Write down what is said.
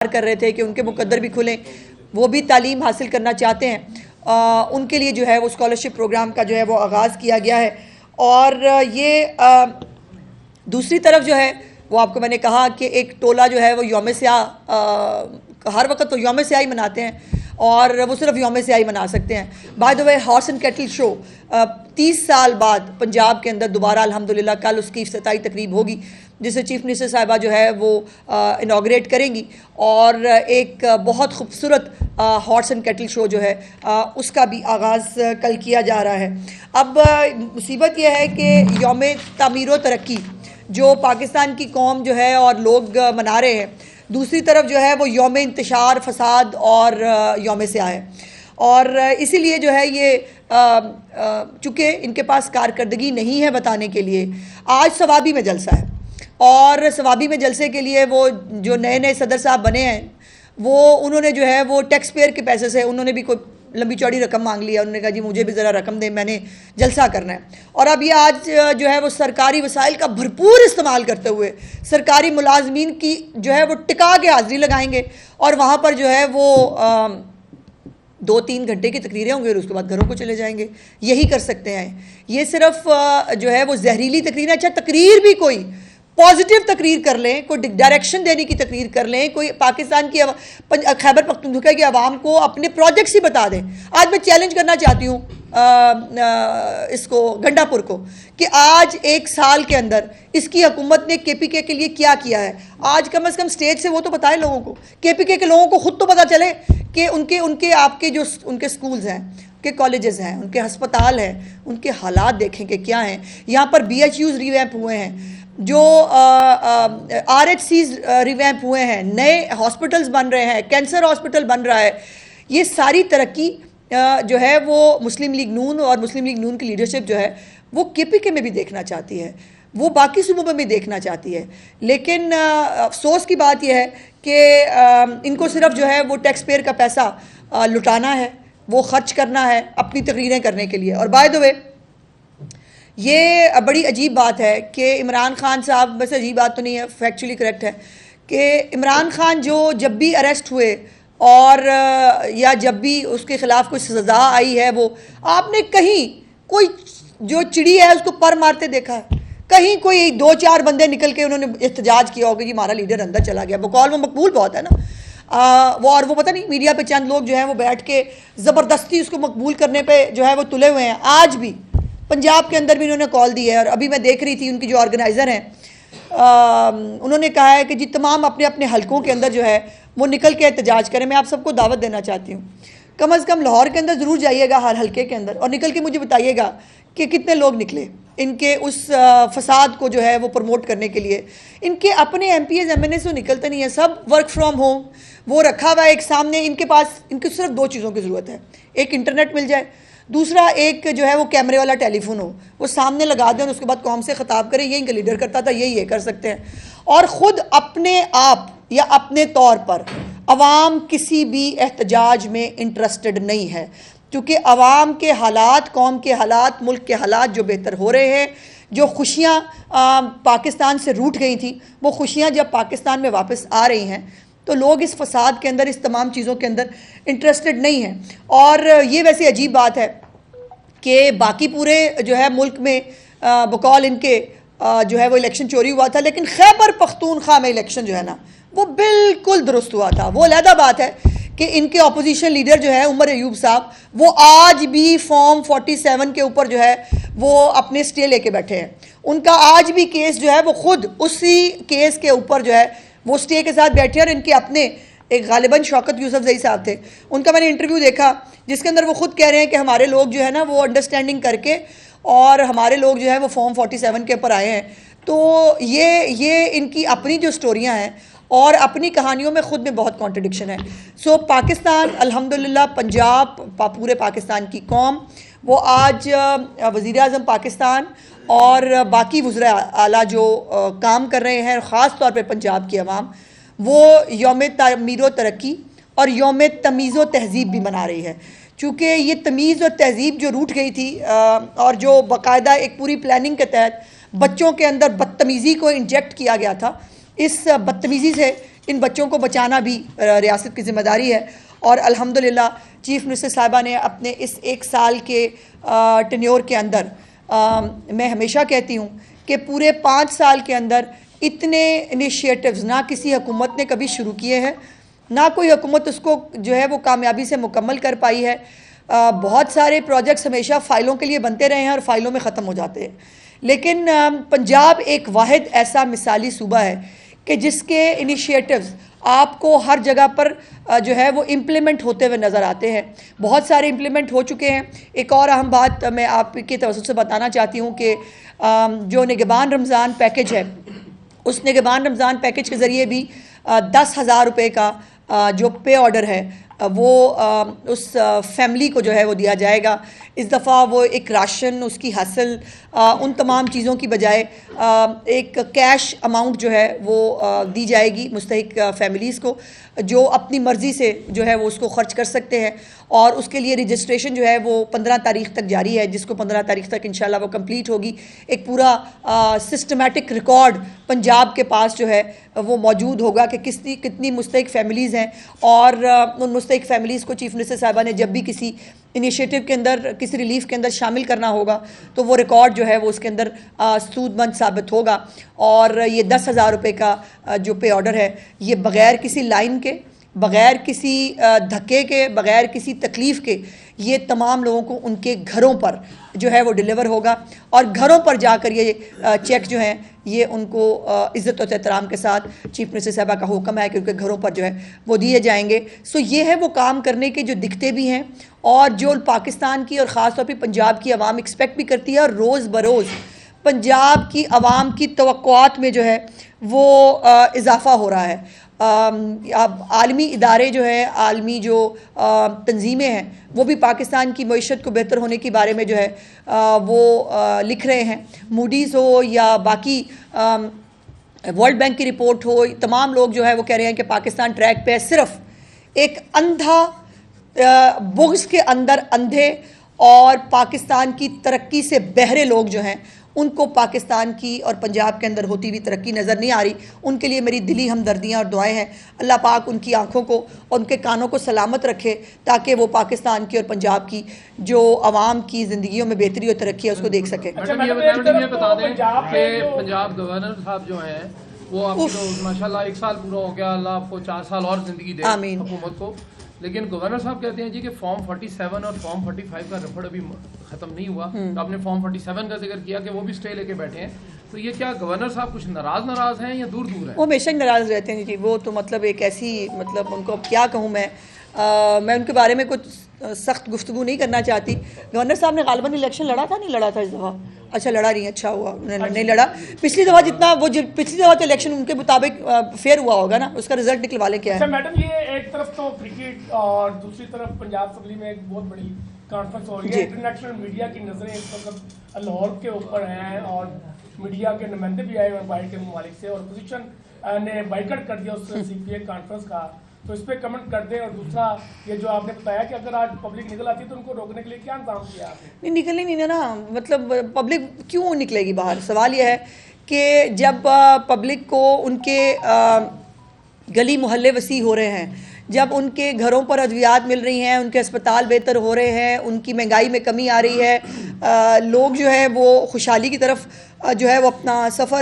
کر رہے تھے کہ ان کے مقدر بھی کھلیں، وہ بھی تعلیم حاصل کرنا چاہتے ہیں، ان کے لیے جو ہے وہ اسکالرشپ پروگرام کا جو ہے وہ آغاز کیا گیا ہے۔ اور یہ دوسری طرف جو ہے وہ آپ کو میں نے کہا کہ ایک ٹولہ جو ہے وہ یوم سیاہ، ہر وقت تو یوم سیاہ ہی مناتے ہیں اور وہ صرف یوم سیاہ ہی منا سکتے ہیں۔ By the way horse and cattle show 30 سال بعد پنجاب کے اندر دوبارہ الحمدللہ کل اس کی افتتاحی تقریب ہوگی، جسے چیف منسٹر صاحبہ جو ہے وہ انوگریٹ کریں گی، اور ایک بہت خوبصورت ہارس اینڈ کیٹل شو جو ہے اس کا بھی آغاز کل کیا جا رہا ہے۔ اب مصیبت یہ ہے کہ یوم تعمیر و ترقی جو پاکستان کی قوم جو ہے اور لوگ منا رہے ہیں، دوسری طرف جو ہے وہ یوم انتشار فساد اور یوم سیاہ ہے، اور اسی لیے جو ہے یہ چونکہ ان کے پاس کارکردگی نہیں ہے بتانے کے لیے، آج ثوابی میں جلسہ ہے، اور ثوابی میں جلسے کے لیے وہ جو نئے صدر صاحب بنے ہیں وہ انہوں نے جو ہے وہ ٹیکس پیئر کے پیسے سے انہوں نے بھی کوئی لمبی چوڑی رقم مانگ لیا، انہوں نے کہا جی مجھے بھی ذرا رقم دیں، میں نے جلسہ کرنا ہے۔ اور اب یہ آج جو ہے وہ سرکاری وسائل کا بھرپور استعمال کرتے ہوئے سرکاری ملازمین کی جو ہے وہ ٹکا کے حاضری لگائیں گے، اور وہاں پر جو ہے وہ 2-3 گھنٹے کی تقریریں ہوں گی اور اس کے بعد گھروں کو چلے جائیں گے۔ یہی کر سکتے ہیں، یہ صرف جو ہے وہ زہریلی تقریر ہے۔ اچھا تقریر بھی کوئی پازیٹیو تقریر کر لیں، کوئی ڈائریکشن دینے کی تقریر کر لیں، کوئی پاکستان کی خیبر پختونخوا کی عوام کو اپنے پروجیکٹس ہی بتا دیں۔ آج میں چیلنج کرنا چاہتی ہوں اس کو گنڈا پور کو کہ آج 1 سال کے اندر اس کی حکومت نے کے پی کے کے لیے کیا کیا ہے۔ آج کم از کم سٹیج سے وہ تو بتائیں لوگوں کو، کے پی کے لوگوں کو خود تو پتہ چلے کہ ان کے آپ کے جو ان کے سکولز ہیں، ان کے کالجز ہیں، ان کے ہسپتال ہیں، ان کے حالات دیکھیں کہ کیا ہیں۔ یہاں پر بی ایچ یوز ریویمپ ہوئے ہیں، جو آر ایچ سیز ریویمپ ہوئے ہیں، نئے ہاسپٹلز بن رہے ہیں، کینسر ہاسپٹل بن رہا ہے۔ یہ ساری ترقی جو ہے وہ مسلم لیگ نون اور مسلم لیگ نون کی لیڈرشپ جو ہے وہ کے پی کے میں بھی دیکھنا چاہتی ہے، وہ باقی صوبوں میں بھی دیکھنا چاہتی ہے، لیکن افسوس کی بات یہ ہے کہ ان کو صرف جو ہے وہ ٹیکس پیئر کا پیسہ لٹانا ہے، وہ خرچ کرنا ہے اپنی تقریریں کرنے کے لیے۔ اور بائی دا وے یہ بڑی عجیب بات ہے کہ عمران خان صاحب، ویسے عجیب بات تو نہیں ہے، فیکچولی کریکٹ ہے کہ عمران خان جو جب بھی اریسٹ ہوئے اور یا جب بھی اس کے خلاف کوئی سزا آئی ہے، وہ آپ نے کہیں کوئی جو چڑی ہے اس کو پر مارتے دیکھا ہے؟ کہیں کوئی 2-4 بندے نکل کے انہوں نے احتجاج کیا ہوگا جی ہمارا لیڈر اندر چلا گیا؟ بقول وہ مقبول بہت ہے نا، وہ پتہ نہیں میڈیا پہ چند لوگ جو ہیں وہ بیٹھ کے زبردستی اس کو مقبول کرنے پہ جو ہے وہ تلے ہوئے ہیں۔ آج بھی پنجاب کے اندر بھی انہوں نے کال دی ہے، اور ابھی میں دیکھ رہی تھی ان کی جو آرگنائزر ہیں انہوں نے کہا ہے کہ جی تمام اپنے اپنے حلقوں کے اندر جو ہے وہ نکل کے احتجاج کریں۔ میں آپ سب کو دعوت دینا چاہتی ہوں، کم از کم لاہور کے اندر ضرور جائیے گا ہر حلقے کے اندر، اور نکل کے مجھے بتائیے گا کہ کتنے لوگ نکلے ان کے اس فساد کو جو ہے وہ پروموٹ کرنے کے لیے۔ ان کے اپنے ایم پی ایز ایم این اے سے نکلتے نہیں ہیں، سب ورک فرام ہوم وہ رکھا ہوا ہے ایک سامنے، ان کے پاس ان کو صرف 2 چیزوں کی ضرورت ہے، ایک انٹرنیٹ مل جائے، دوسرا ایک جو ہے وہ کیمرے والا ٹیلی فون ہو، وہ سامنے لگا دیں اور اس کے بعد قوم سے خطاب کریں۔ یہ ان کا لیڈر کرتا تھا، یہ کر سکتے ہیں۔ اور خود اپنے آپ یا اپنے طور پر عوام کسی بھی احتجاج میں انٹرسٹڈ نہیں ہے، کیونکہ عوام کے حالات، قوم کے حالات، ملک کے حالات جو بہتر ہو رہے ہیں، جو خوشیاں پاکستان سے روٹ گئی تھیں وہ خوشیاں جب پاکستان میں واپس آ رہی ہیں تو لوگ اس فساد کے اندر، اس تمام چیزوں کے اندر انٹرسٹڈ نہیں ہیں۔ اور یہ ویسے عجیب بات ہے کہ باقی پورے جو ہے ملک میں بقول ان کے جو ہے وہ الیکشن چوری ہوا تھا، لیکن خیبر پختونخوا میں الیکشن جو ہے نا وہ بالکل درست ہوا تھا۔ وہ علیحدہ بات ہے کہ ان کے اپوزیشن لیڈر جو ہے عمر ایوب صاحب، وہ آج بھی فارم 47 کے اوپر جو ہے وہ اپنے سٹے لے کے بیٹھے ہیں۔ ان کا آج بھی کیس جو ہے وہ خود اسی کیس کے اوپر جو ہے وہ سٹے کے ساتھ بیٹھے ہیں، اور ان کے اپنے ایک غالباً شوکت یوسف زئی صاحب تھے، ان کا میں نے انٹرویو دیکھا جس کے اندر وہ خود کہہ رہے ہیں کہ ہمارے لوگ جو ہے نا وہ انڈرسٹینڈنگ کر کے اور ہمارے لوگ جو ہے وہ فارم 47 کے اوپر آئے ہیں۔ تو یہ ان کی اپنی جو سٹوریاں ہیں اور اپنی کہانیوں میں خود میں بہت کانٹرڈکشن ہے۔ سو پاکستان الحمدللہ، پنجاب، پورے پاکستان کی قوم وہ آج وزیر اعظم پاکستان اور باقی وزراء اعلیٰ جو کام کر رہے ہیں، خاص طور پہ پنجاب کی عوام، وہ یوم تعمیر و ترقی اور یوم تمیز و تہذیب بھی منا رہی ہے، چونکہ یہ تمیز اور تہذیب جو روٹ گئی تھی اور جو باقاعدہ ایک پوری پلاننگ کے تحت بچوں کے اندر بدتمیزی کو انجیکٹ کیا گیا تھا، اس بدتمیزی سے ان بچوں کو بچانا بھی ریاست کی ذمہ داری ہے. اور الحمدللہ چیف منسٹر صاحبہ نے اپنے اس 1 سال کے ٹینیور کے اندر میں ہمیشہ کہتی ہوں کہ پورے 5 سال کے اندر اتنے انیشیٹوز نہ کسی حکومت نے کبھی شروع کیے ہیں, نہ کوئی حکومت اس کو جو ہے وہ کامیابی سے مکمل کر پائی ہے. بہت سارے پروجیکٹس ہمیشہ فائلوں کے لیے بنتے رہے ہیں اور فائلوں میں ختم ہو جاتے ہیں, لیکن پنجاب ایک واحد ایسا مثالی صوبہ ہے کہ جس کے انیشیٹوز آپ کو ہر جگہ پر جو ہے وہ امپلیمنٹ ہوتے ہوئے نظر آتے ہیں. بہت سارے امپلیمنٹ ہو چکے ہیں. ایک اور اہم بات میں آپ کے توسط سے بتانا چاہتی ہوں کہ جو نگہبان رمضان پیکج ہے, اس نگہبان رمضان پیکج کے ذریعے بھی 10,000 روپے کا جو پے آرڈر ہے وہ اس فیملی کو جو ہے وہ دیا جائے گا. اس دفعہ وہ ایک راشن اس کی حاصل ان تمام چیزوں کی بجائے ایک کیش اماؤنٹ جو ہے وہ دی جائے گی مستحق فیملیز کو, جو اپنی مرضی سے جو ہے وہ اس کو خرچ کر سکتے ہیں. اور اس کے لیے رجسٹریشن جو ہے وہ 15 تاریخ تک جاری ہے, جس کو 15 تاریخ تک انشاءاللہ وہ کمپلیٹ ہوگی. ایک پورا سسٹمیٹک ریکارڈ پنجاب کے پاس جو ہے وہ موجود ہوگا کہ کتنی مستحق فیملیز ہیں, اور ان مستحق فیملیز کو چیف منسٹر صاحبہ نے جب بھی کسی انیشیٹو کے اندر, کسی ریلیف کے اندر شامل کرنا ہوگا تو وہ ریکارڈ جو ہے وہ اس کے اندر سود مند ثابت ہوگا. اور یہ 10,000 روپے کا جو پے آرڈر ہے یہ بغیر کسی لائن کے, بغیر کسی دھکے کے, بغیر کسی تکلیف کے یہ تمام لوگوں کو ان کے گھروں پر جو ہے وہ ڈیلیور ہوگا. اور گھروں پر جا کر یہ چیک جو ہیں یہ ان کو عزت و احترام کے ساتھ چیف منسٹر صاحبہ کا حکم ہے کہ ان کے گھروں پر جو ہے وہ دیے جائیں گے. سو یہ ہے وہ کام کرنے کے جو دکھتے بھی ہیں اور جو پاکستان کی اور خاص طور پہ پنجاب کی عوام ایکسپیکٹ بھی کرتی ہے. اور روز بروز پنجاب کی عوام کی توقعات میں جو ہے وہ اضافہ ہو رہا ہے. اب عالمی ادارے جو ہیں, عالمی جو تنظیمیں ہیں وہ بھی پاکستان کی معیشت کو بہتر ہونے کے بارے میں جو ہے وہ لکھ رہے ہیں. موڈیز ہو یا باقی ورلڈ بینک کی رپورٹ ہو, تمام لوگ جو ہے وہ کہہ رہے ہیں کہ پاکستان ٹریک پہ ہے. صرف ایک اندھا بغض کے اندر اندھے اور پاکستان کی ترقی سے بہرے لوگ جو ہیں ان کو پاکستان کی اور پنجاب کے اندر ہوتی ہوئی ترقی نظر نہیں آ رہی. ان کے لیے میری دلی ہمدردیاں اور دعائیں ہیں. اللہ پاک ان کی آنکھوں کو اور ان کے کانوں کو سلامت رکھے تاکہ وہ پاکستان کی اور پنجاب کی جو عوام کی زندگیوں میں بہتری اور ترقی ہے اس کو دیکھ سکیں. یہ بتا دیں کہ پنجاب گورنر صاحب جو ہیں وہ آپ کو ماشاءاللہ 1 سال پورا ہو گیا, اللہ آپ کو 4 سال اور زندگی دے حکومت کو. لیکن گورنر صاحب کہتے ہیں جی کہ فارم 47 اور فارم 45 کا رفڑ ابھی ختم نہیں ہوا. تو آپ نے فارم 47 کا ذکر کیا کہ وہ بھی سٹے لے کے بیٹھے ہیں, تو یہ کیا گورنر صاحب کچھ ناراض ہیں یا دور ہیں؟ وہ ہمیشہ ناراض رہتے ہیں جی. وہ تو مطلب ایک ایسی, مطلب ان کو کیا کہوں میں ان کے بارے میں کچھ سخت گفتگو نہیں کرنا چاہتی. گورنر صاحب نے غالباً الیکشن لڑا تھا, نہیں لڑا تھا اس دفعہ؟ اچھا لڑا نہیں, اچھا ہوا نہیں لڑا. پچھلی دفعہ جتنا وہ پچھلی دفعہ تو الیکشن ان کے مطابق فیئر ہوا ہوگا نا, اس کا رزلٹ نکلوا لیں. کیا ہے میڈم, یہ ایک طرف تو کرکٹ اور دوسری طرف پنجاب اسمبلی میں ایک بہت بڑی کانفرنس ہو رہی ہے. انٹرنیشنل میڈیا کی نظریں اس وقت لاہور کے اوپر ہیں اور میڈیا کے نمائندے بھی آئے ہوئے باہر کے ممالک سے, اور اپوزیشن نے بائیکاٹ کر دیا اس سی پی اے کانفرنس کا, تو اس پہ کمنٹ کر دیں. اور دوسرا یہ جو آپ نے بتایا کہ اگر آج پبلک نکل آتی ہے تو ان کو روکنے کے لیے کیا انتظام کیا آپ نے؟ نہیں نکلنی نہیں نا, مطلب پبلک کیوں نکلے گی باہر؟ سوال یہ ہے کہ جب پبلک کو ان کے گلی محلے وسیع ہو رہے ہیں, جب ان کے گھروں پر ادویات مل رہی ہیں, ان کے اسپتال بہتر ہو رہے ہیں, ان کی مہنگائی میں کمی آ رہی ہے, لوگ جو ہے وہ خوشحالی کی طرف جو ہے وہ اپنا سفر